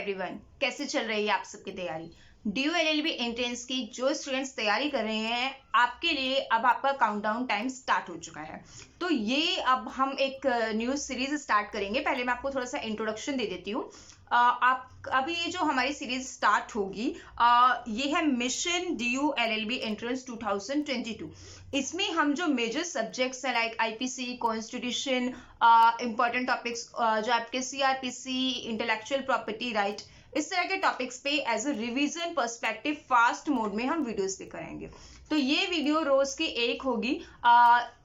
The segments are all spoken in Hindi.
एवरीवन, कैसे चल रही है आप सबकी तैयारी। ड्यू एलएलबी एंट्रेंस की जो स्टूडेंट्स तैयारी कर रहे हैं, आपके लिए अब आपका काउंटडाउन टाइम स्टार्ट हो चुका है। तो ये अब हम एक न्यू सीरीज स्टार्ट करेंगे। पहले मैं आपको थोड़ा सा इंट्रोडक्शन दे देती हूँ। आप अभी ये जो हमारी सीरीज स्टार्ट होगी, ये है मिशन ड्यू एलएलबी एंट्रेंस 2022। इसमें हम जो मेजर सब्जेक्ट्स हैं like IPC, constitution, important topics जो आपके सीआरपीसी, इंटेलेक्चुअल प्रॉपर्टी राइट, इस तरह के टॉपिक्स पे as a revision perspective fast mode में हम वीडियोस लेकर आएंगे। तो ये वीडियो रोज की एक होगी,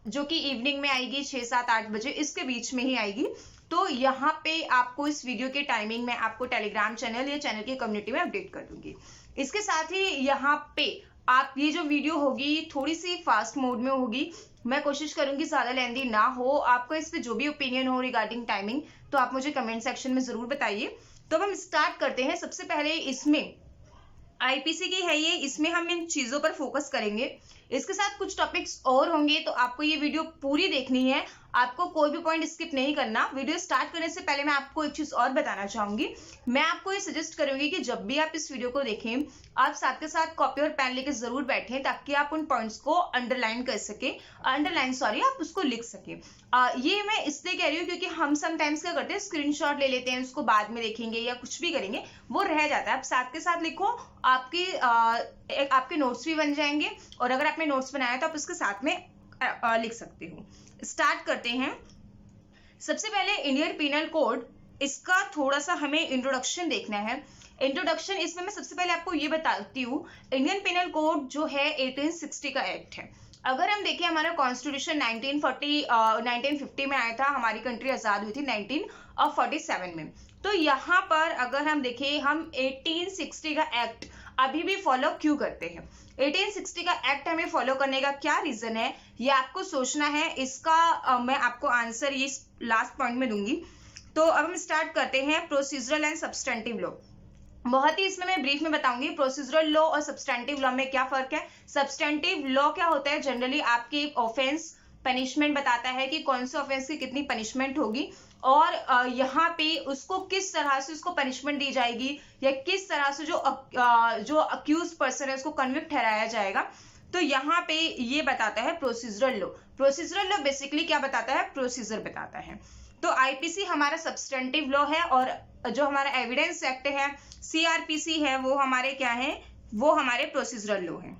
जो कि इवनिंग में आएगी 6, 7, 8 बजे, इसके बीच में ही आएगी। तो यहाँ पे आपको इस वीडियो के टाइमिंग में आपको टेलीग्राम चैनल या चैनल की कम्युनिटी में अपडेट कर दूंगी। इसके साथ ही यहाँ पे आप ये जो वीडियो होगी थोड़ी सी फास्ट मोड में होगी। मैं कोशिश करूंगी ज्यादा लेंदी ना हो। आपको इस पे जो भी ओपिनियन हो रिगार्डिंग टाइमिंग, तो आप मुझे कमेंट सेक्शन में जरूर बताइए। तो हम स्टार्ट करते हैं। सबसे पहले इसमें आईपीसी की है ये, इसमें हम इन चीजों पर फोकस करेंगे। इसके साथ कुछ टॉपिक्स और होंगे, तो आपको ये वीडियो पूरी देखनी है। आपको कोई भी पॉइंट स्किप नहीं करना। वीडियो स्टार्ट करने से पहले मैं आपको एक चीज और बताना चाहूंगी। मैं आपको ये सजेस्ट करूंगी कि जब भी आप इस वीडियो को देखें, आप साथ के साथ कॉपी और पेन लेके जरूर बैठें, ताकि आप उन पॉइंट्स को अंडरलाइन कर सके, आप उसको लिख सके। ये मैं इसलिए कह रही हूँ क्योंकि हम समटाइम्स क्या करते हैं, स्क्रीनशॉट ले लेते हैं, उसको बाद में देखेंगे या कुछ भी करेंगे, वो रह जाता है। आप साथ के साथ लिखो, आपके नोट्स भी बन जाएंगे। और अगर आपने नोट्स बनाया तो आप उसके साथ में लिख सकते हो। स्टार्ट करते हैं। सबसे पहले इंडियन पीनल कोड, इसका थोड़ा सा हमें इंट्रोडक्शन देखना है। इंट्रोडक्शन इसमें मैं सबसे पहले आपको ये बताती हूँ, इंडियन पीनल कोड जो है 1860 का एक्ट है। अगर हम देखें, हमारा कॉन्स्टिट्यूशन 1950 में आया था। हमारी कंट्री आजाद हुई थी 1947 में। तो यहाँ पर अगर हम देखें, हम 1860 का एक्ट अभी भी फॉलो क्यों करते हैं। 1860 का एक्ट हमें फॉलो करने का क्या रीजन है, ये आपको सोचना है। इसका मैं आपको आंसर ये लास्ट पॉइंट में दूंगी। तो अब हम स्टार्ट करते हैं। प्रोसीजरल एंड सब्सटेंटिव लॉ, बहुत ही इसमें मैं ब्रीफ में बताऊंगी प्रोसीजरल लॉ और सब्सटेंटिव लॉ में क्या फर्क है। सब्सटेंटिव लॉ क्या होता है, जनरली आपकी ऑफेंस पनिशमेंट बताता है कि कौन से ऑफेंस की कितनी पनिशमेंट होगी, और यहाँ पे उसको किस तरह से उसको पनिशमेंट दी जाएगी, या किस तरह से जो अक्यूज पर्सन है उसको कन्विक्ट ठहराया जाएगा। तो यहाँ पे ये बताता है procedural law. Procedural law basically क्या बताता है, प्रोसीजर बताता है। तो आईपीसी हमारा सब्सटेंटिव लॉ है, और जो हमारा एविडेंस एक्ट है, सीआरपीसी है, वो हमारे क्या है, वो हमारे प्रोसीजरल लॉ है।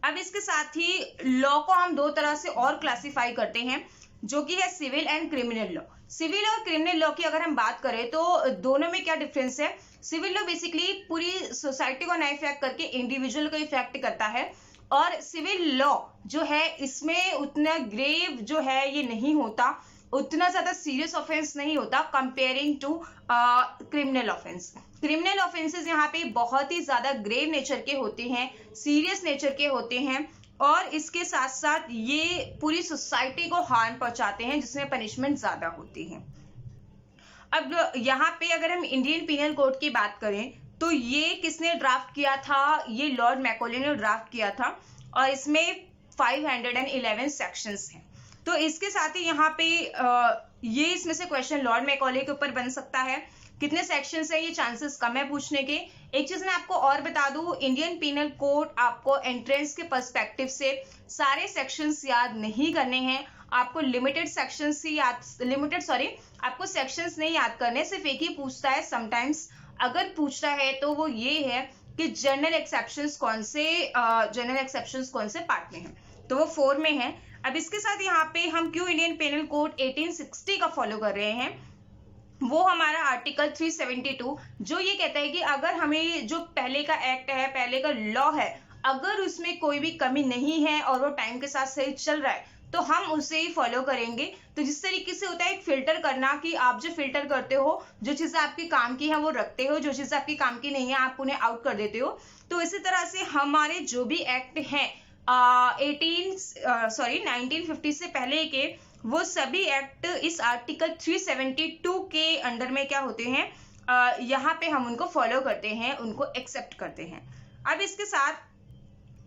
अब इसके साथ ही लॉ को हम दो तरह से और क्लासिफाई करते हैं, जो कि है civil and criminal law. Civil और क्रिमिनल लॉ की अगर हम बात करें तो दोनों में क्या डिफरेंस है। सिविल लॉ बेसिकली पूरी सोसाइटी को ना इफेक्ट करके इंडिविजुअल को इफेक्ट करता है, और सिविल लॉ जो है इसमें उतना ग्रेव जो है ये नहीं होता, उतना ज्यादा सीरियस ऑफेंस नहीं होता comparing to criminal offence. Criminal offences यहाँ पे बहुत ही ज्यादा ग्रेव नेचर के होते हैं, सीरियस नेचर के होते हैं, और इसके साथ साथ ये पूरी सोसाइटी को हार्म पहुंचाते हैं, जिसमें पनिशमेंट ज्यादा होती है। अब यहाँ पे अगर हम इंडियन पीनल कोड की बात करें, तो ये किसने ड्राफ्ट किया था, ये लॉर्ड मैकॉले ने ड्राफ्ट किया था, और इसमें 511 सेक्शंस हैं। तो इसके साथ ही यहाँ पे ये इसमें से क्वेश्चन लॉर्ड मैकॉले के ऊपर बन सकता है। कितने सेक्शंस है, ये चांसेस कम है पूछने के। एक चीज मैं आपको और बता दूं, इंडियन पीनल कोड आपको एंट्रेंस के पर्सपेक्टिव से सारे सेक्शंस याद नहीं करने हैं। आपको आपको सेक्शंस नहीं याद करने, सिर्फ एक ही पूछता है समटाइम्स। अगर पूछता है तो वो ये है कि जनरल एक्सेप्शंस कौन से पार्ट में है, तो वो 4 में है। अब इसके साथ यहाँ पे हम क्यों इंडियन पेनल कोड 1860 का फॉलो कर रहे हैं, वो हमारा आर्टिकल 372 जो ये कहता है कि अगर हमें जो पहले का एक्ट है, पहले का लॉ है, अगर उसमें कोई भी कमी नहीं है और वो टाइम के साथ सही चल रहा है, तो हम उसे ही फॉलो करेंगे। तो जिस तरीके से होता है एक फिल्टर करना, कि आप जो फिल्टर करते हो, जो चीजें आपके काम की हैं वो रखते हो, जो चीजें आपके काम की नहीं है आप उन्हें आउट कर देते हो। तो इसी तरह से हमारे जो भी एक्ट हैं 1950 से पहले के, वो सभी एक्ट इस आर्टिकल 372 के अंडर में क्या होते हैं, यहाँ पे हम उनको फॉलो करते हैं, उनको एक्सेप्ट करते हैं। अब इसके साथ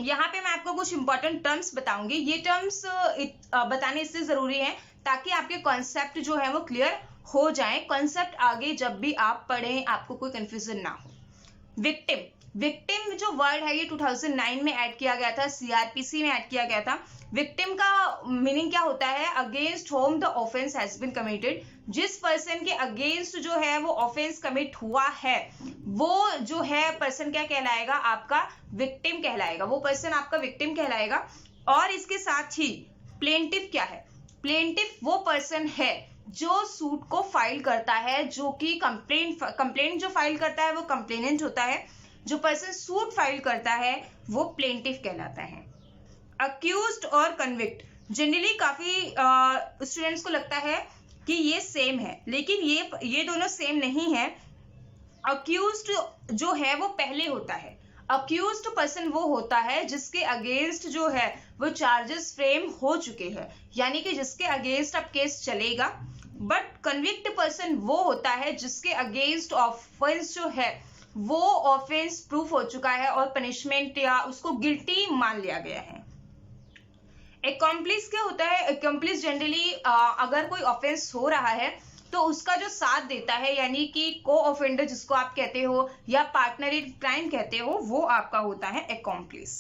यहाँ पे मैं आपको कुछ इंपॉर्टेंट टर्म्स बताऊंगी। ये टर्म्स बताने इसलिए जरूरी है ताकि आपके कॉन्सेप्ट जो है वो क्लियर हो जाए, कॉन्सेप्ट आगे जब भी आप पढ़ें आपको कोई कंफ्यूजन ना हो। विक्टिम जो वर्ड है ये 2009 में ऐड किया गया था, सीआरपीसी में ऐड किया गया था। विक्टिम का मीनिंग क्या होता है? Against whom the offence has been committed. जिस पर्सन के अगेंस्ट जो है वो ऑफेंस कमिट हुआ है, वो जो है पर्सन क्या कहलाएगा? आपका विक्टिम कहलाएगा। वो पर्सन आपका विक्टिम कहलाएगा। और इसके साथ ही प्लेंटिफ क्या है? प्लेंटिफ वो पर्सन है जो सूट को फाइल करता है, जो कि कंप्लेंट जो फाइल करता है वो कंप्लेनेंट होता है। जो पर्सन सूट फाइल करता है वो प्लेंटिफ कहलाता है। अक्यूज्ड और कन्विक्ट, जनरली काफी स्टूडेंट्स को लगता है कि ये सेम है, लेकिन ये दोनों सेम नहीं है। अक्यूज्ड जो है वो पहले होता है। अक्यूज्ड पर्सन वो होता है जिसके अगेंस्ट जो है वो चार्जेस फ्रेम हो चुके हैं, यानी कि जिसके अगेंस्ट अब केस चलेगा। बट कन्विक्ट पर्सन वो होता है जिसके अगेंस्ट ऑफेंस जो है वो ऑफेंस प्रूफ हो चुका है और पनिशमेंट या उसको गिल्टी मान लिया गया है। एक्कम्प्लिस क्या होता है? एक्कम्प्लिस जनरली अगर कोई ऑफेंस हो रहा है तो उसका जो साथ देता है, यानी कि को ऑफेंडर जिसको आप कहते हो या पार्टनर इन क्राइम कहते हो, वो आपका होता है एक्कम्प्लिस।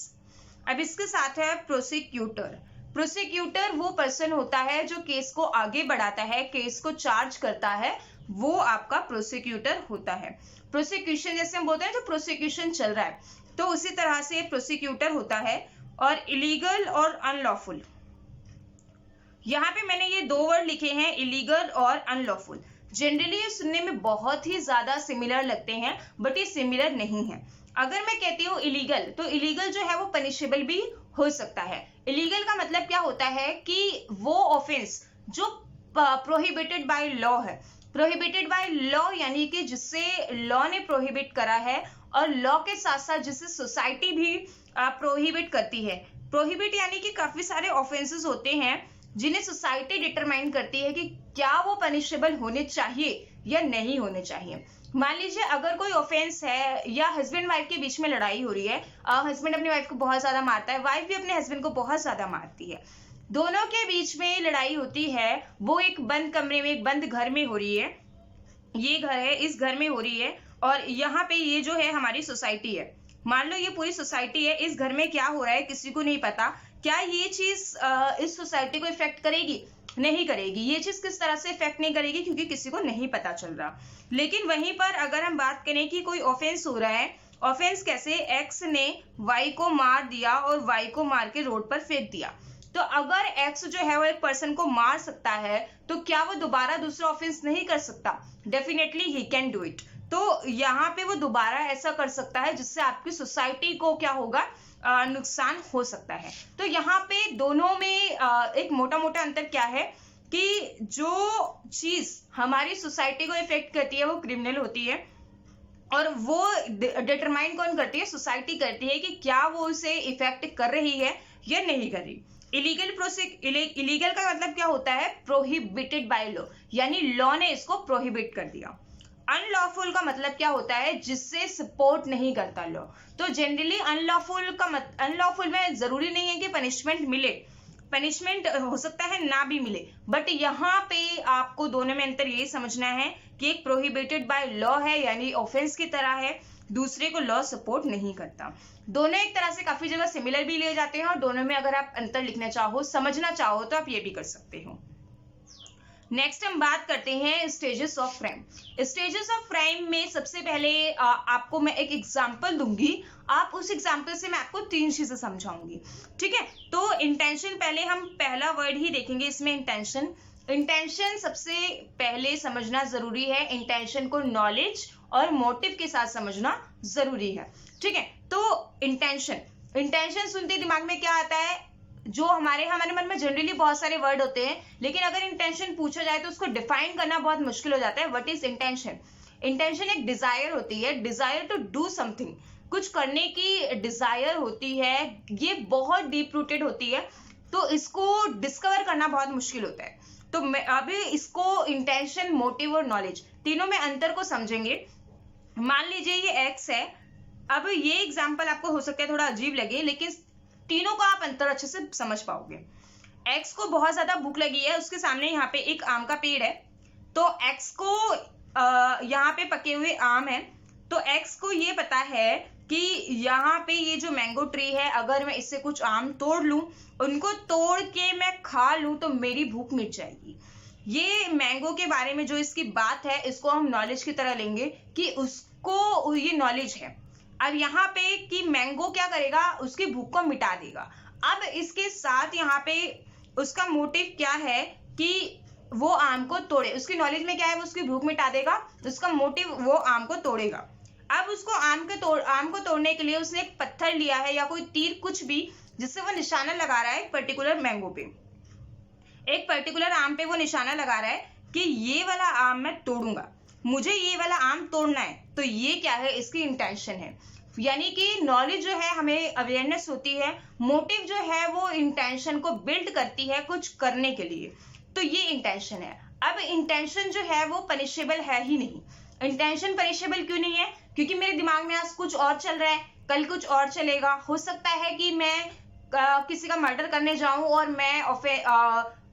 अब इसके साथ है प्रोसिक्यूटर। प्रोसिक्यूटर वो पर्सन होता है जो केस को आगे बढ़ाता है, केस को चार्ज करता है, वो आपका प्रोसिक्यूटर होता है। प्रोसिक्यूशन जैसे हम बोलते हैं तो प्रोसिक्यूशन चल रहा है, तो उसी तरह से प्रोसिक्यूटर होता है। और इलीगल और अनलॉफुल, यहाँ पे मैंने ये दो वर्ड लिखे हैं, इलीगल और अनलॉफुल। जनरली ये सुनने में बहुत ही ज्यादा सिमिलर लगते हैं, बट ये सिमिलर नहीं है। अगर मैं कहती हूँ इलीगल, तो इलीगल जो है वो पनिशेबल भी हो सकता है। इलीगल का मतलब क्या होता है कि वो ऑफेंस जो प्रोहिबिटेड बाय लॉ है। प्रोहिबिटेड बाय लॉ यानी कि जिससे लॉ ने प्रोहिबिट करा है, और लॉ के साथ साथ जिससे सोसाइटी भी प्रोहिबिट करती है। प्रोहिबिट यानी कि काफी सारे ऑफेंसेस होते हैं जिन्हें सोसाइटी डिटरमाइन करती है कि क्या वो पनिशेबल होने चाहिए या नहीं होने चाहिए। मान लीजिए अगर कोई ऑफेंस है या हस्बैंड वाइफ के बीच में लड़ाई हो रही है, हस्बैंड अपनी वाइफ को बहुत ज्यादा मारता है, वाइफ भी अपने हस्बैंड को बहुत ज्यादा मारती है, दोनों के बीच में लड़ाई होती है, वो एक बंद कमरे में, एक बंद घर में हो रही है। ये घर है, इस घर में हो रही है, और यहाँ पे ये जो है हमारी सोसाइटी है। मान लो ये पूरी सोसाइटी है, इस घर में क्या हो रहा है किसी को नहीं पता। क्या ये चीज इस सोसाइटी को इफेक्ट करेगी? नहीं करेगी। ये चीज किस तरह से इफेक्ट नहीं करेगी? क्योंकि किसी को नहीं पता चल रहा। लेकिन वहीं पर अगर हम बात करें कि कोई ऑफेंस हो रहा है, ऑफेंस कैसे? एक्स ने वाई को मार दिया और वाई को मार के रोड पर फेंक दिया। तो अगर एक्स जो है वो एक पर्सन को मार सकता है, तो क्या वो दोबारा दूसरा ऑफेंस नहीं कर सकता? Definitely he can do it. तो यहाँ पे वो दोबारा ऐसा कर सकता है जिससे आपकी सोसाइटी को क्या होगा? नुकसान हो सकता है। तो यहाँ पे दोनों में एक मोटा मोटा अंतर क्या है कि जो चीज हमारी सोसाइटी को इफेक्ट करती है वो क्रिमिनल होती है, और वो डिटरमाइन कौन करती है? सोसाइटी करती है कि क्या वो उसे इफेक्ट कर रही है या नहीं कर रही। इलीगल का मतलब क्या होता है? प्रोहिबिटेड बाय लॉ, यानी लॉ ने इसको प्रोहिबिट कर दिया। अनलॉफुल का मतलब क्या होता है? जिससे सपोर्ट नहीं करता लॉ। तो जनरली अनलॉफुल में जरूरी नहीं है कि पनिशमेंट मिले, पनिशमेंट हो सकता है ना भी मिले, बट यहाँ पे आपको दोनों में अंतर यही समझना है कि एक प्रोहिबिटेड बाय लॉ है, यानी ऑफेंस की तरह है, दूसरे को लॉ सपोर्ट नहीं करता। दोनों एक तरह से काफी जगह सिमिलर भी लिए जाते हैं, और दोनों में अगर आप अंतर लिखना चाहो, समझना चाहो, तो आप ये भी कर सकते हो। नेक्स्ट हम बात करते हैं stages of crime. Stages of crime में सबसे पहले आपको मैं एक एग्जांपल दूंगी, आप उस एग्जांपल से मैं आपको 3 चीजें समझाऊंगी, ठीक है। तो इंटेंशन, पहले हम पहला वर्ड ही देखेंगे इसमें, इंटेंशन। इंटेंशन सबसे पहले समझना जरूरी है। इंटेंशन को नॉलेज और मोटिव के साथ समझना जरूरी है, ठीक है। तो इंटेंशन सुनते दिमाग में क्या आता है? जो हमारे मन में जनरली बहुत सारे वर्ड होते हैं, लेकिन अगर इंटेंशन पूछा जाए तो उसको डिफाइन करना बहुत मुश्किल हो जाता है। What is intention? इंटेंशन एक डिजायर होती है, डिजायर टू डू समथिंग, कुछ करने की डिजायर होती है। ये बहुत डीप रूटेड होती है, तो इसको डिस्कवर करना बहुत मुश्किल होता है। तो अभी इसको इंटेंशन, मोटिव और नॉलेज तीनों में अंतर को समझेंगे। मान लीजिए ये एक्स है। अब ये एग्जाम्पल आपको हो सकता है थोड़ा अजीब लगे, लेकिन तीनों को आप अंतर अच्छे से समझ पाओगे। एक्स को बहुत ज्यादा भूख लगी है, उसके सामने यहाँ पे एक आम का पेड़ है। तो एक्स को यहाँ पे पके हुए आम है, तो एक्स को ये पता है कि यहाँ पे ये जो मैंगो ट्री है, अगर मैं इससे कुछ आम तोड़ लूं, उनको तोड़ के मैं खा लूं तो मेरी भूख मिट जाएगी। ये मैंगो के बारे में जो इसकी बात है, इसको हम नॉलेज की तरह लेंगे कि उसको ये नॉलेज है। अब यहाँ पे कि मैंगो क्या करेगा, उसकी भूख को मिटा देगा। अब इसके साथ यहाँ पे उसका मोटिव क्या है कि वो आम को तोड़े। उसकी नॉलेज में क्या है, वो उसकी भूख मिटा देगा, उसका मोटिव वो आम को तोड़ेगा। अब उसको आम को तोड़ने के लिए उसने एक पत्थर लिया है या कोई तीर, कुछ भी, जिससे वो निशाना लगा रहा है एक पर्टिकुलर मैंगो पे, एक पर्टिकुलर आम पे वो निशाना लगा रहा है कि ये वाला आम मैं तोड़ूंगा, मुझे ये वाला आम तोड़ना है। तो ये क्या है, इसकी इंटेंशन है। यानी कि नॉलेज जो है, हमें अवेयरनेस होती है, मोटिव जो है वो इंटेंशन को बिल्ड करती है कुछ करने के लिए। तो ये इंटेंशन है। अब इंटेंशन जो है वो पनिशेबल है ही नहीं। इंटेंशन पनिशेबल क्यों नहीं है? क्योंकि मेरे दिमाग में आज कुछ और चल रहा है, कल कुछ और चलेगा। हो सकता है कि मैं किसी का मर्डर करने जाऊं और मैं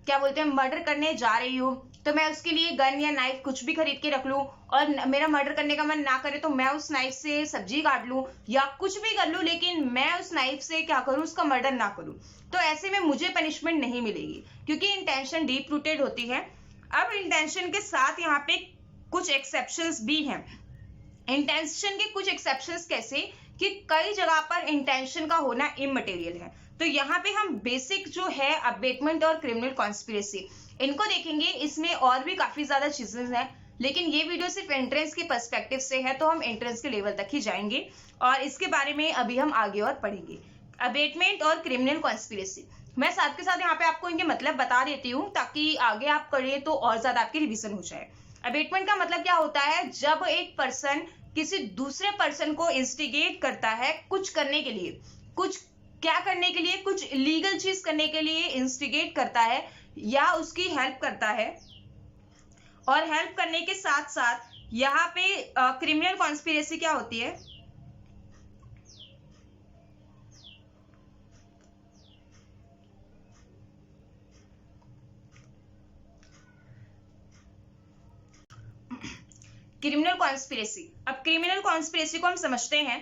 क्या बोलते हैं, मर्डर करने जा रही हूँ, तो मैं उसके लिए गन या नाइफ कुछ भी खरीद के रख लूं, और मेरा मर्डर करने का मन ना करे तो मैं उस नाइफ से सब्जी काट लूं या कुछ भी कर लूं, लेकिन मैं उस नाइफ से क्या करूं, उसका मर्डर ना करूं। तो ऐसे में मुझे पनिशमेंट नहीं मिलेगी, क्योंकि इंटेंशन डीप रूटेड होती है। अब इंटेंशन के साथ यहाँ पे कुछ एक्सेप्शंस भी हैं। इंटेंशन के कुछ एक्सेप्शंस कैसे कि कई जगह पर इंटेंशन का होना इमटेरियल है। तो यहाँ पे हम बेसिक जो है अबेटमेंट और क्रिमिनल कॉन्स्पिरेसी, इनको देखेंगे। इसमें और भी काफी ज्यादा चीजें हैं, लेकिन ये वीडियो सिर्फ एंट्रेंस के पर्सपेक्टिव से है, तो हम एंट्रेंस के लेवल तक ही जाएंगे और इसके बारे में अभी हम आगे और पढ़ेंगे। अबेटमेंट और क्रिमिनल कॉन्स्पिरेसी, मैं साथ के साथ यहाँ पे आपको इनके मतलब बता देती हूँ, ताकि आगे आप पढ़े तो और ज्यादा आपकी रिवीजन हो जाए। अबेटमेंट का मतलब क्या होता है, जब एक पर्सन किसी दूसरे पर्सन को इंस्टिगेट करता है कुछ करने के लिए, कुछ क्या करने के लिए, कुछ इलीगल चीज करने के लिए इंस्टिगेट करता है या उसकी हेल्प करता है। और हेल्प करने के साथ साथ यहाँ पे क्रिमिनल कॉन्स्पिरेसी क्या होती है, क्रिमिनल कॉन्स्पिरेसी। अब क्रिमिनल कॉन्स्पिरेसी को हम समझते हैं।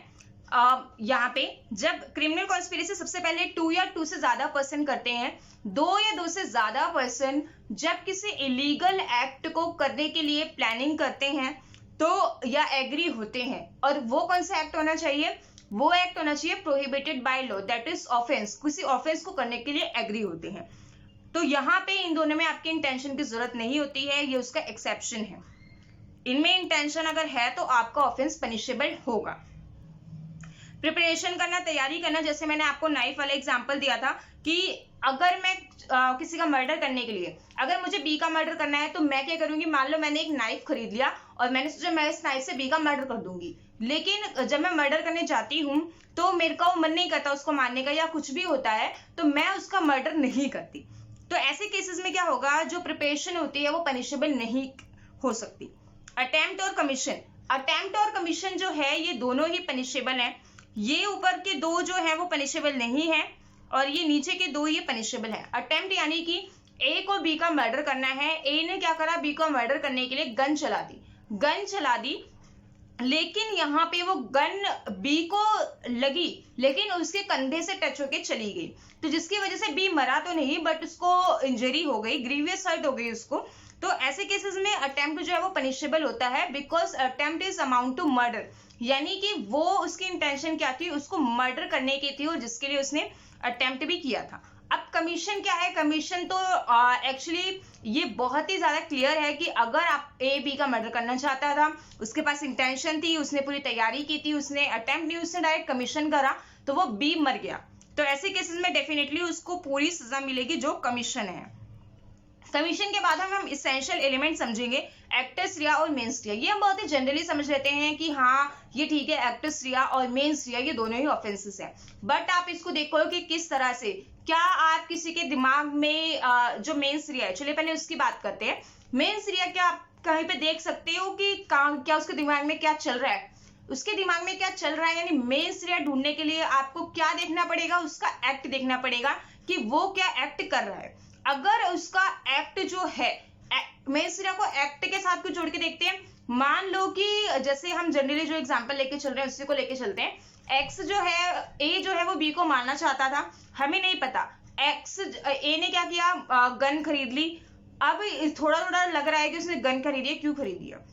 यहाँ पे जब क्रिमिनल कॉन्स्पिरेसी सबसे पहले 2 या 2 से ज्यादा पर्सन करते हैं, 2 या 2 से ज्यादा पर्सन जब किसी इलीगल एक्ट को करने के लिए प्लानिंग करते हैं तो या एग्री होते हैं, और वो कौन सा एक्ट होना चाहिए, वो एक्ट होना चाहिए prohibited by law, that is offence. किसी ऑफेंस को करने के लिए एग्री होते हैं। तो यहाँ पे इन दोनों में आपकी इंटेंशन की जरूरत नहीं होती है, ये उसका एक्सेप्शन है। इनमें इंटेंशन अगर है तो आपका ऑफेंस पनिशेबल होगा। प्रिपरेशन करना, तैयारी करना, जैसे मैंने आपको नाइफ वाला एग्जांपल दिया था कि अगर मैं किसी का मर्डर करने के लिए, अगर मुझे बी का मर्डर करना है तो मैं क्या करूंगी, मान लो मैंने एक नाइफ खरीद लिया और मैंने सोचा मैं इस नाइफ से बी का मर्डर कर दूंगी, लेकिन जब मैं मर्डर करने जाती हूँ तो मेरे का मन नहीं करता उसको मारने का या कुछ भी होता है, तो मैं उसका मर्डर नहीं करती। तो ऐसे केसेस में क्या होगा, जो प्रिपरेशन होती है वो पनिशेबल नहीं हो सकती। अटेम्प्ट और कमीशन, अटेम्प्ट और कमीशन जो है ये दोनों ही पनिशेबल हैं। ये ऊपर के 2 जो है वो पनिशेबल नहीं है और ये नीचे के 2 ये पनिशेबल है। अटेम्प्ट यानी कि ए को बी का मर्डर करना है, ए ने क्या करा, बी को मर्डर करने के लिए गन चला दी, लेकिन यहाँ पे वो गन बी को लगी लेकिन उसके कंधे से टच होके चली गई, तो जिसकी वजह से बी मरा तो नहीं बट उसको इंजरी हो गई, ग्रीवियस हर्ट हो गई उसको। तो ऐसे केसेस में अटेम्प्ट जो है वो पनिशेबल होता है, because attempt is amount to murder, यानी कि वो उसकी इंटेंशन क्या थी, उसको मर्डर करने की थी और जिसके लिए उसने अटेम्प्ट भी किया था। अब कमीशन क्या है, कमीशन तो एक्चुअली ये बहुत ही ज्यादा क्लियर है कि अगर आप ए बी का मर्डर करना चाहता था, उसके पास इंटेंशन थी, उसने पूरी तैयारी की थी, उसने अटेम्प्ट नहीं, उसने डायरेक्ट कमीशन करा, तो वो बी मर गया, तो ऐसे केसेस में डेफिनेटली उसको पूरी सजा मिलेगी जो कमीशन है। कमीशन के बाद हम इसेंशियल एलिमेंट समझेंगे, एक्टस रिया और मेंस रिया। ये हम बहुत ही जनरली समझ लेते हैं कि हाँ ये ठीक है, एक्टस रिया और मेंस रिया ये दोनों ही ऑफेंसेस हैं, बट आप इसको देखो कि किस तरह से, क्या आप किसी के दिमाग में जो मेंस रिया है, चलिए पहले उसकी बात करते हैं। मेंस रिया क्या आप कहीं पे देख सकते हो कि क्या उसके दिमाग में क्या चल रहा है, उसके दिमाग में क्या चल रहा है, यानी मेंस रिया ढूंढने के लिए आपको क्या देखना पड़ेगा, उसका एक्ट देखना पड़ेगा कि वो क्या एक्ट कर रहा है। अगर उसका एक्ट जो है मेंस एरिया को एक्ट के साथ कुछ जोड़ के देखते हैं। मान लो कि जैसे हम जनरली जो एग्जांपल लेके चल रहे हैं उसी को लेके चलते हैं। एक्स जो है, ए जो है वो बी को मारना चाहता था, हमें नहीं पता। ए ने क्या किया, गन खरीद ली। अब थोड़ा थोड़ा लग रहा है कि उसने गन खरीदी है, क्यों खरीदी है?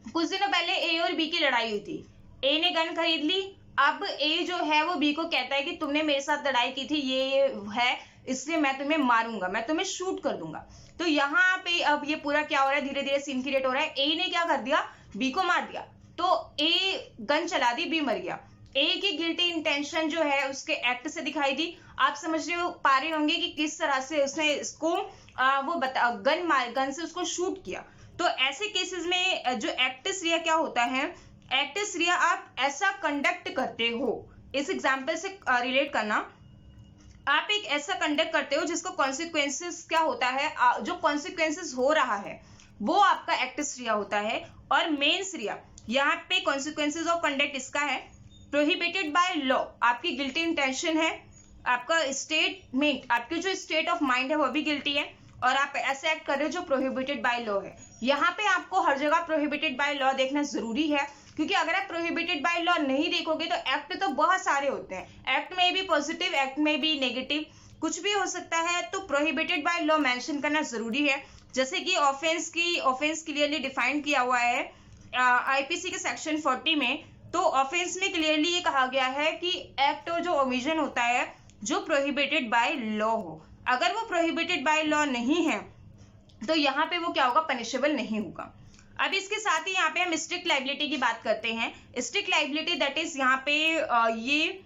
कुछ दिनों पहले ए और बी की लड़ाई हुई थी, ए ने गन खरीद ली। अब ए जो है वो बी को कहता है कि तुमने मेरे साथ लड़ाई की थी, ये है, इसलिए मैं तुम्हें मारूंगा, मैं तुम्हें शूट कर दूंगा। तो यहाँ पे अब ये पूरा क्या हो रहा है, धीरे धीरे सीन क्रिएट हो रहा है। ए ने क्या कर दिया, बी को मार दिया, तो ए गन चला दी, बी मर गया। ए की गिल्टी इंटेंशन जो है उसके एक्ट से दिखाई दी। आप समझ रहे हो, पा रहे होंगे कि किस तरह से उसने इसको वो गन से उसको शूट किया। तो ऐसे केसेस में जो एक्टिस रिया क्या होता है, एक्टिस रिया आप ऐसा कंडक्ट करते हो, इस एग्जाम्पल से रिलेट करना, आप एक ऐसा कंडक्ट करते हो जिसको कॉन्सिक्वेंसेस क्या होता है, जो कॉन्सिक्वेंसेस हो रहा है वो आपका एक्टिस रिया होता है। और मेंस रिया, यहाँ पे कॉन्सिक्वेंसेस ऑफ कंडक्ट इसका है प्रोहिबिटेड बाय लॉ, आपकी गिल्टी इंटेंशन है, आपका स्टेटमेंट, आपकी जो स्टेट ऑफ माइंड है वो भी गिल्टी है, और आप ऐसे एक्ट कर रहे हो जो प्रोहिबिटेड बाय लॉ है। यहाँ पे आपको हर जगह प्रोहिबिटेड बाय लॉ देखना जरूरी है, क्योंकि अगर आप प्रोहिबिटेड बाय लॉ नहीं देखोगे तो एक्ट तो बहुत सारे होते हैं, एक्ट में भी पॉजिटिव, एक्ट में भी नेगेटिव, कुछ भी हो सकता है। तो प्रोहिबिटेड बाय लॉ मेंशन करना जरूरी है। जैसे कि ऑफेंस क्लियरली डिफाइन किया हुआ है आईपीसी के सेक्शन 40 में। तो ऑफेंस में क्लियरली ये कहा गया है कि एक्ट और जो ओमिशन होता है जो प्रोहिबिटेड बाय लॉ हो, अगर वो प्रोहिबिटेड बाय लॉ नहीं है तो यहाँ पे वो क्या होगा, पनिशेबल नहीं होगा। अब इसके साथ ही यहाँ पे हम स्ट्रिक्ट लाइबिलिटी की बात करते हैं। स्ट्रिक्ट लाइबिलिटी दैट इज यहाँ पे ये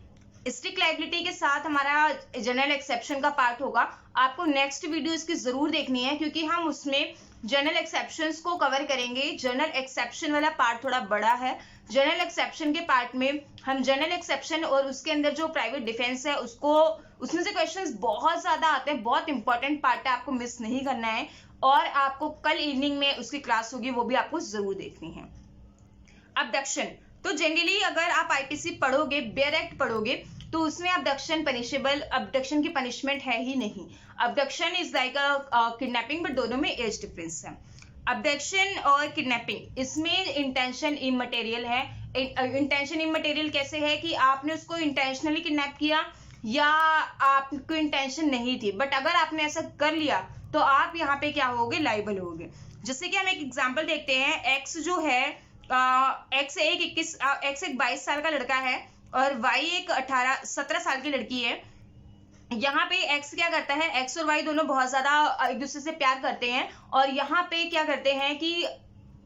स्ट्रिक्ट लाइबिलिटी के साथ हमारा जनरल एक्सेप्शन का पार्ट होगा। आपको नेक्स्ट वीडियो इसकी जरूर देखनी है, क्योंकि हम उसमें जनरल एक्सेप्शंस को कवर करेंगे। जनरल एक्सेप्शन वाला पार्ट थोड़ा बड़ा है। जनरल एक्सेप्शन के पार्ट में हम जनरल एक्सेप्शन और उसके अंदर जो प्राइवेट डिफेंस है उसमें से क्वेश्चंस बहुत ज्यादा आते हैं, बहुत इंपॉर्टेंट पार्ट है, आपको मिस नहीं करना है। और आपको कल इवनिंग में उसकी क्लास होगी, वो भी आपको जरूर देखनी है। अबडक्शन, तो जनरली अगर आप आईपीसी पढ़ोगे, बेयर एक्ट पढ़ोगे, तो उसमें अबडक्शन पनिशेबल, अबडक्शन की पनिशमेंट है ही नहीं। Abduction is like a kidnapping, but दोनों में एज डिफरेंस है। अबडक्शन और किडनैपिंग, इसमें इंटेंशन इमटेरियल है। इंटेंशन इमटेरियल कैसे है कि आपने उसको इंटेंशनली किडनैप किया या आपको इंटेंशन नहीं थी, बट अगर आपने ऐसा कर लिया तो आप यहाँ पे क्या होगे, लाइबल होगे। जैसे कि हम एक एग्जांपल देखते हैं, एक्स जो है एक्स एक 22 साल का लड़का है और वाई एक 17 साल की लड़की है। यहाँ पे एक्स क्या करता है, एक्स और वाई दोनों बहुत ज्यादा एक दूसरे से प्यार करते हैं, और यहाँ पे क्या करते हैं कि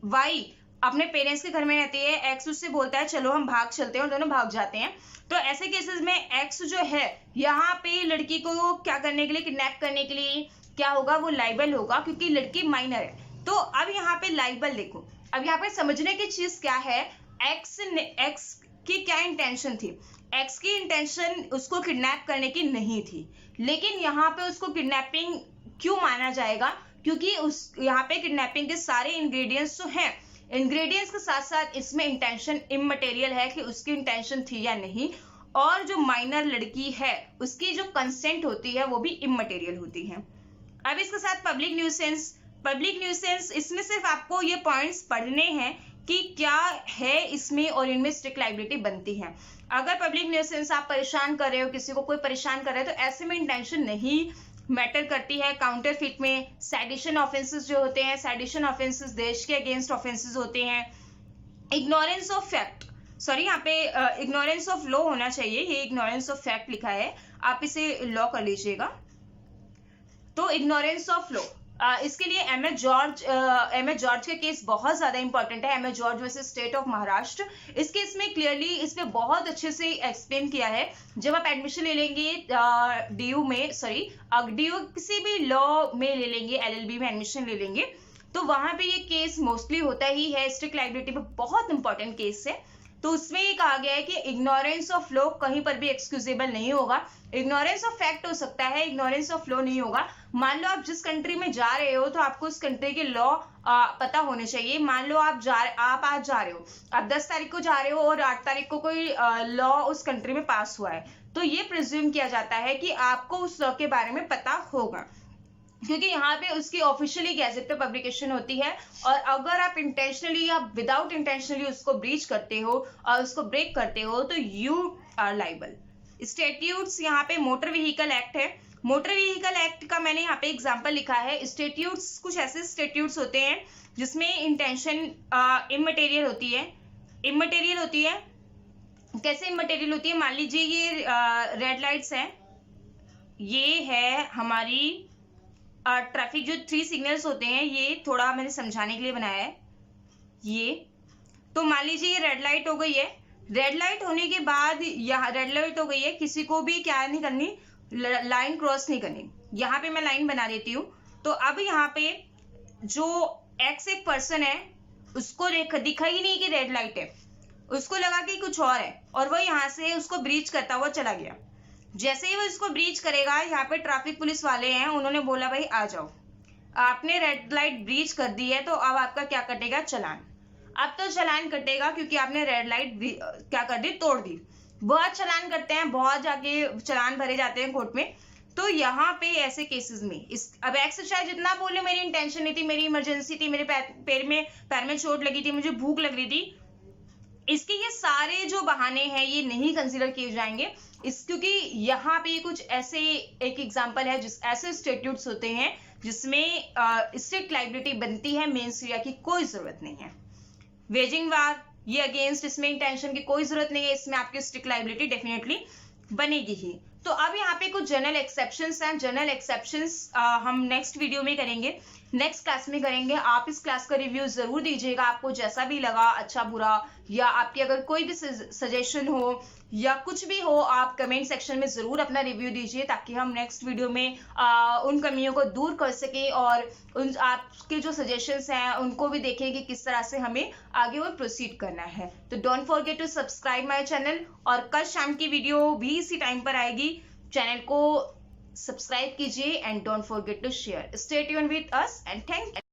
वाई अपने पेरेंट्स के घर में रहती है, एक्स उससे बोलता है चलो हम भाग चलते हैं, और दोनों भाग जाते हैं। तो ऐसे केसेस में एक्स जो है यहाँ पे लड़की को क्या करने के लिए, किडनैप करने के लिए क्या होगा, वो लाइबल होगा, क्योंकि लड़की माइनर है। तो अब यहाँ पे लाइबल देखो, अब यहाँ पे समझने की चीज क्या है, एक्स की क्या इंटेंशन थी। एक्स की इंटेंशन उसको किडनैप करने की नहीं थी, लेकिन यहाँ पे उसको किडनैपिंग क्यों माना जाएगा, क्योंकि उस यहाँ पे किडनैपिंग के सारे इंग्रेडिएंट्स तो हैं, इंग्रेडिएंट्स के साथ साथ इसमें इंटेंशन इमटेरियल है कि उसकी इंटेंशन थी या नहीं, और जो माइनर लड़की है उसकी जो कंसेंट होती है वो भी इमटेरियल होती है। अब इसके साथ पब्लिक न्यूसेंस, इसमें सिर्फ आपको ये पॉइंट्स पढ़ने हैं कि क्या है इसमें और इनमें स्ट्रिक्ट लाइबिलिटी बनती है। अगर पब्लिक न्यूसेंस आप परेशान कर रहे हो, किसी को कोई परेशान कर रहे हो, तो ऐसे में इंटेंशन नहीं मैटर करती है। काउंटरफिट में सेडिशन ऑफेंसेस जो होते हैं, सेडिशन ऑफेंसेस देश के अगेंस्ट ऑफेंसेस होते हैं। इग्नोरेंस ऑफ फैक्ट, सॉरी यहाँ पे इग्नोरेंस ऑफ लॉ होना चाहिए, ये इग्नोरेंस ऑफ फैक्ट लिखा है, आप इसे लॉ कर लीजिएगा। तो इग्नोरेंस ऑफ लॉ, इसके लिए एम एच जॉर्ज का केस बहुत ज्यादा इंपॉर्टेंट है, M H George versus State of Maharashtra. इस केस में क्लियरली इसमें बहुत अच्छे से एक्सप्लेन किया है। जब आप एडमिशन ले लेंगे डीयू में, डीयू किसी भी लॉ में ले लेंगे, एलएलबी में एडमिशन ले लेंगे, तो वहां पे ये केस मोस्टली होता ही है। स्ट्रिक्ट लाइबिलिटी में बहुत इंपॉर्टेंट केस है। तो उसमें ये कहा गया है कि इग्नोरेंस ऑफ लॉ कहीं पर भी एक्सक्यूजेबल नहीं होगा। इग्नोरेंस ऑफ फैक्ट हो सकता है, इग्नोरेंस ऑफ लॉ नहीं होगा। मान लो आप जिस कंट्री में जा रहे हो तो आपको उस कंट्री के लॉ पता होने चाहिए। मान लो आप आज जा रहे हो, आप 10 तारीख को जा रहे हो और 8 तारीख को कोई लॉ उस कंट्री में पास हुआ है, तो ये प्रिज्यूम किया जाता है कि आपको उस लॉ के बारे में पता होगा। क्योंकि यहाँ पे उसकी ऑफिशियली गैजेट पे पब्लिकेशन होती है, और अगर आप इंटेंशनली या विदाउट इंटेंशनली उसको ब्रीच करते हो और उसको ब्रेक करते हो तो यू आर लाइबल। स्टैट्यूट्स यहाँ पे मोटर व्हीकल एक्ट है। मोटर व्हीकल एक्ट का मैंने यहाँ पे एग्जांपल लिखा है। स्टैट्यूट्स कुछ ऐसे स्टैट्यूट्स होते हैं जिसमें इंटेंशन इमटेरियल होती है। इमटेरियल होती है, कैसे इमटेरियल होती है? मान लीजिए ये रेड लाइट्स है, ये है हमारी ट्रैफिक जो 3 सिग्नल्स होते हैं, ये थोड़ा मैंने समझाने के लिए बनाया है। ये तो मान लीजिए ये रेड लाइट हो गई है। रेड लाइट होने के बाद यहाँ रेड लाइट हो गई है, किसी को भी क्या नहीं करनी, लाइन क्रॉस नहीं करनी। यहाँ पे मैं लाइन बना देती हूँ। तो अब यहाँ पे जो एक्स एक पर्सन है उसको दिखा ही नहीं कि रेड लाइट है, उसको लगा कि कुछ और है, और वो यहाँ से उसको ब्रीच करता हुआ चला गया। जैसे ही वो इसको ब्रीच करेगा, यहाँ पे ट्रैफिक पुलिस वाले हैं, उन्होंने बोला भाई आ जाओ, आपने रेड लाइट ब्रीच कर दी है, तो अब आपका क्या कटेगा? चालान। अब तो चालान कटेगा क्योंकि आपने रेड लाइट क्या कर दी? तोड़ दी। बहुत चालान करते हैं, बहुत जाके चालान भरे जाते हैं कोर्ट में। तो यहाँ पे ऐसे केसेस में अब एक्स चाहे जितना बोले मेरी इंटेंशन नहीं थी, मेरी इमरजेंसी थी, मेरे पैर में चोट लगी थी, मुझे भूख लग रही थी, इसके ये सारे जो बहाने हैं ये नहीं कंसीडर किए जाएंगे। क्योंकि यहाँ पे कुछ ऐसे एक एग्जांपल है जिस ऐसे स्टैट्यूट्स होते हैं जिसमें स्ट्रिक्ट लाइबिलिटी बनती है, मेंस रिया की कोई जरूरत नहीं है। वेजिंग वार, ये अगेंस्ट, इसमें इंटेंशन की कोई जरूरत नहीं है, इसमें आपकी स्ट्रिक्ट लाइबिलिटी डेफिनेटली बनेगी ही। तो अब यहाँ पे कुछ जनरल एक्सेप्शंस हैं। जनरल एक्सेप्शंस हम नेक्स्ट वीडियो में करेंगे, नेक्स्ट क्लास में करेंगे। आप इस क्लास का रिव्यू जरूर दीजिएगा, आपको जैसा भी लगा, अच्छा बुरा, या आपकी अगर कोई भी सजेशन हो या कुछ भी हो, आप कमेंट सेक्शन में जरूर अपना रिव्यू दीजिए, ताकि हम नेक्स्ट वीडियो में उन कमियों को दूर कर सके, और उन आपके जो सजेशंस हैं उनको भी देखें कि किस तरह से हमें आगे और प्रोसीड करना है। तो don't forget to subscribe my channel, और कल शाम की वीडियो भी इसी टाइम पर आएगी। चैनल को सब्सक्राइब कीजिए and don't forget to share. Stay tuned with us and thank